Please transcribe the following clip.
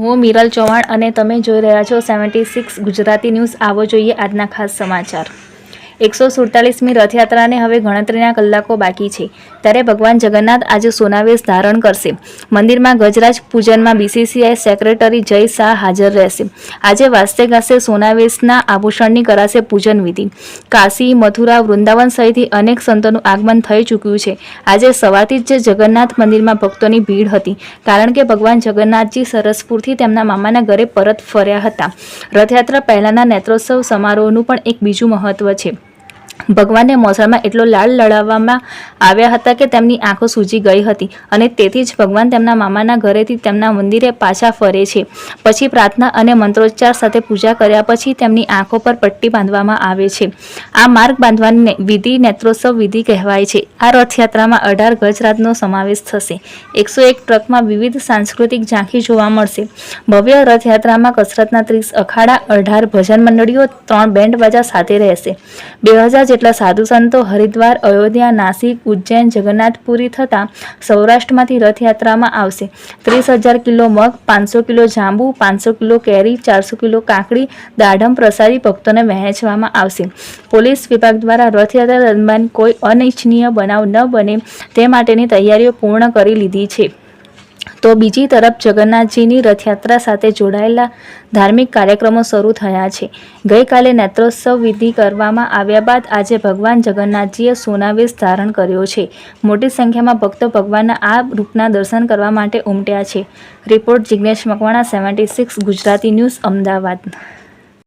હું મિરલ ચૌહાણ અને તમે જોઈ રહ્યા છો 76 ગુજરાતી ન્યૂઝ। આવો જોઈએ આજના ખાસ સમાચાર। 147મી રથયાત્રાને હવે ગણતરીના કલાકો બાકી છે, ત્યારે ભગવાન જગન્નાથ આજે સોનાવેશ ધારણ કરશે। મંદિરમાં ગજરાજ પૂજનમાં બીસીસીઆઈ સેક્રેટરી જય શાહ હાજર રહેશે। આજે વાસ્તે ગાસ્તે સોનાવેશના આભૂષણની કરાશે પૂજન વિધિ। કાશી, મથુરા, વૃંદાવન સહિત અનેક સંતોનું આગમન થઈ ચૂક્યું છે। આજે સવારથી જ જગન્નાથ મંદિરમાં ભક્તોની ભીડ હતી, કારણ કે ભગવાન જગન્નાથજી સરસપુરથી તેમના મામાના ઘરે પરત ફર્યા હતા। રથયાત્રા પહેલાના નેત્રોત્સવ સમારોહનું પણ એક બીજું મહત્વ છે। ભગવાનને મોસાળમાં એટલો લાડ લડાવવામાં આવ્યા હતા કે તેમની આંખો સૂજી ગઈ હતી, અને તેથી જ ભગવાન તેમના મામાના ઘરેથી તેમના મંદિરે પાછા ફરે છે। પછી પ્રાર્થના અને મંત્રોચ્ચાર સાથે પૂજા કર્યા પછી તેમની આંખો પર પટ્ટી બાંધવામાં આવે છે। આ માર્ગ બાંધવાની વિધિ નેત્રોત્સવ વિધિ કહેવાય છે। આ રથયાત્રામાં 18 ગજરાજનો સમાવેશ થશે। 101 ટ્રકમાં વિવિધ સાંસ્કૃતિક ઝાંખી જોવા મળશે। ભવ્ય રથયાત્રામાં કસરતના 30 અખાડા, 18 ભજન મંડળીઓ, 3 બેન્ડ બાજા સાથે રહેશે। 2000 જેટલા સાધુ સંતો હરિદ્વાર, અયોધ્યા, નાસિક, ઉજ્જૈન, જગન્નાથપુરી થતા સૌરાષ્ટ્રમાંથી રથયાત્રામાં આવશે। 30,000 કિલો મગ, 500 કિલો જાંબુ, 500 કિલો કેરી, 400 કિલો કાકડી, દાડમ પ્રસાદી ભક્તોને વહેંચવામાં આવશે। પોલીસ વિભાગ દ્વારા રથયાત્રા દરમિયાન કોઈ અનિચ્છનીય બનાવ ન બને તે માટેની તૈયારીઓ પૂર્ણ કરી લીધી છે। તો બીજી તરફ જગન્નાથજીની રથયાત્રા સાથે જોડાયેલા ધાર્મિક કાર્યક્રમો શરૂ થયા છે। ગઈકાલે નેત્રોત્સવ વિધિ કરવામાં આવ્યા બાદ આજે ભગવાન જગન્નાથજીએ સોનાવેશ ધારણ કર્યો છે। મોટી સંખ્યામાં ભક્તો ભગવાનના આ રૂપના દર્શન કરવા માટે ઉમટ્યા છે। Report Jignesh Makwana, 76 Gujarati news, Ahmedabad.